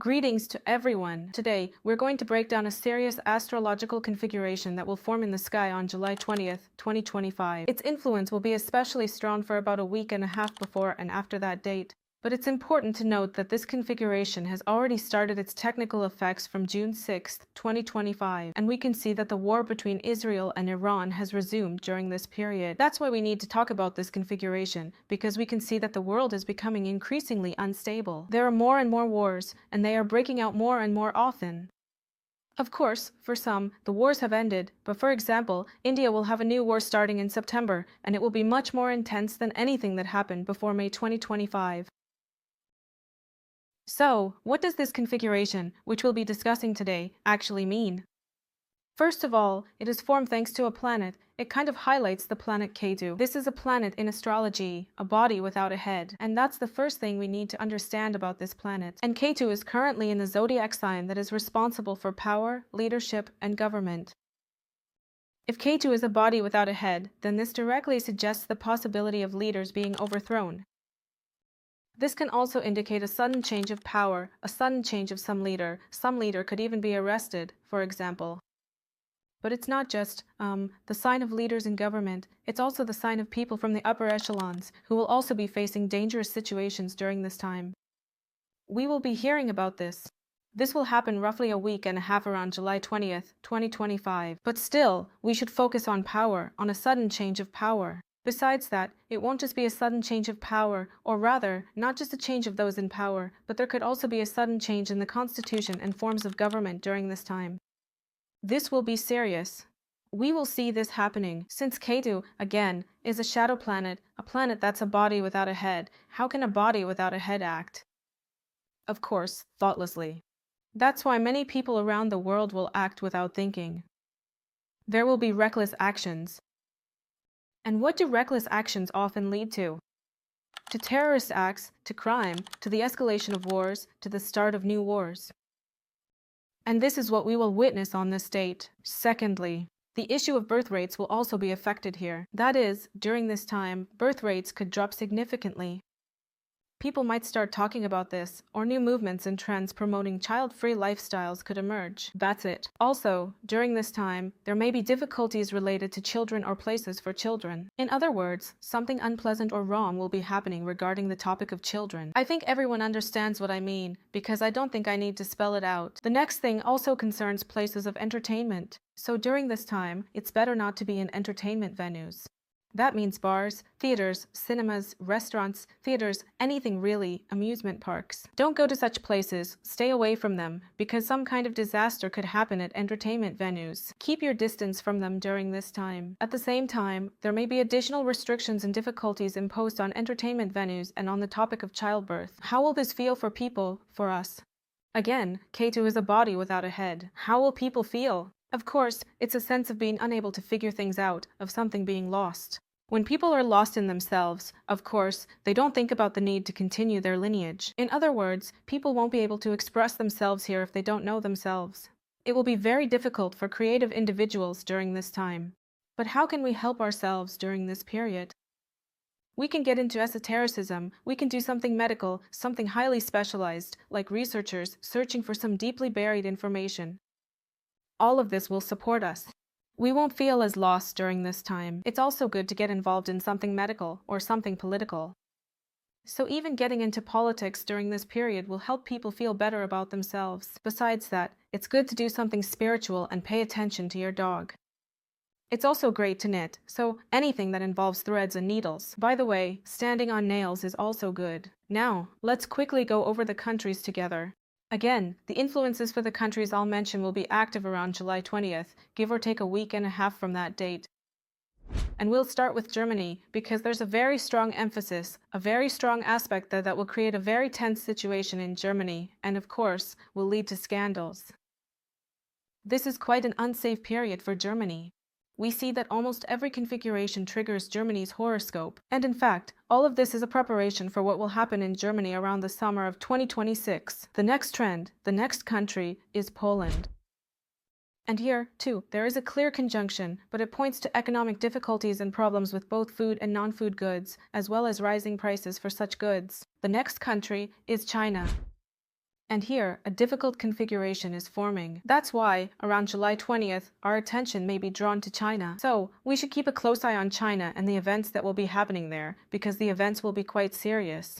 Greetings to everyone. Today, we're going to break down a serious astrological configuration that will form in the sky on July 20th, 2025. Its influence will be especially strong for about a week and a half before and after that date. But it's important to note that this configuration has already started its technical effects from June 6, 2025, and we can see that the war between Israel and Iran has resumed during this period. That's why we need to talk about this configuration, because we can see that the world is becoming increasingly unstable. There are more and more wars, and they are breaking out more and more often. Of course, for some, the wars have ended, but for example, India will have a new war starting in September, and it will be much more intense than anything that happened before May 2025. So, what does this configuration, which we'll be discussing today, actually mean? First of all, it is formed thanks to a planet. It kind of highlights the planet Ketu. This is a planet in astrology, a body without a head, and that's the first thing we need to understand about this planet. And Ketu is currently in the zodiac sign that is responsible for power, leadership, and government. If Ketu is a body without a head, then this directly suggests the possibility of leaders being overthrown. This can also indicate a sudden change of power, a sudden change of some leader. Some leader could even be arrested, for example. But it's not just the sign of leaders in government, it's also the sign of people from the upper echelons who will also be facing dangerous situations during this time. We will be hearing about this. This will happen roughly a week and a half around July 20th, 2025. But still, we should focus on power, on a sudden change of power. Besides that, it won't just be a sudden change of power, or rather, not just a change of those in power, but there could also be a sudden change in the constitution and forms of government during this time. This will be serious. We will see this happening, since Ketu, again, is a shadow planet, a planet that's a body without a head. How can a body without a head act? Of course, thoughtlessly. That's why many people around the world will act without thinking. There will be reckless actions. And what do reckless actions often lead to? To terrorist acts, to crime, to the escalation of wars, to the start of new wars. And this is what we will witness on this date. Secondly, the issue of birth rates will also be affected here. That is, during this time, birth rates could drop significantly. People might start talking about this, or new movements and trends promoting child-free lifestyles could emerge. That's it. Also, during this time, there may be difficulties related to children or places for children. In other words, something unpleasant or wrong will be happening regarding the topic of children. I think everyone understands what I mean, because I don't think I need to spell it out. The next thing also concerns places of entertainment. So during this time, it's better not to be in entertainment venues. That means bars, theaters, cinemas, restaurants, theaters, anything really, amusement parks. Don't go to such places, stay away from them, because some kind of disaster could happen at entertainment venues. Keep your distance from them during this time. At the same time, there may be additional restrictions and difficulties imposed on entertainment venues and on the topic of childbirth. How will this feel for people, for us? Again, Ketu is a body without a head. How will people feel? Of course, it's a sense of being unable to figure things out, of something being lost. When people are lost in themselves, of course, they don't think about the need to continue their lineage. In other words, people won't be able to express themselves here if they don't know themselves. It will be very difficult for creative individuals during this time. But how can we help ourselves during this period? We can get into esotericism, we can do something medical, something highly specialized, like researchers searching for some deeply buried information. All of this will support us. We won't feel as lost during this time. It's also good to get involved in something medical or something political. So even getting into politics during this period will help people feel better about themselves. Besides that, it's good to do something spiritual and pay attention to your dog. It's also great to knit, so anything that involves threads and needles. By the way, standing on nails is also good. Now, let's quickly go over the countries together. Again, the influences for the countries I'll mention will be active around July 20th, give or take a week and a half from that date. And we'll start with Germany, because there's a very strong emphasis, a very strong aspect that will create a very tense situation in Germany, and of course, will lead to scandals. This is quite an unsafe period for Germany. We see that almost every configuration triggers Germany's horoscope. And in fact, all of this is a preparation for what will happen in Germany around the summer of 2026. The next trend, the next country, is Poland. And here, too, there is a clear conjunction, but it points to economic difficulties and problems with both food and non-food goods, as well as rising prices for such goods. The next country is China. And here, a difficult configuration is forming. That's why, around July 20th, our attention may be drawn to China. So, we should keep a close eye on China and the events that will be happening there, because the events will be quite serious.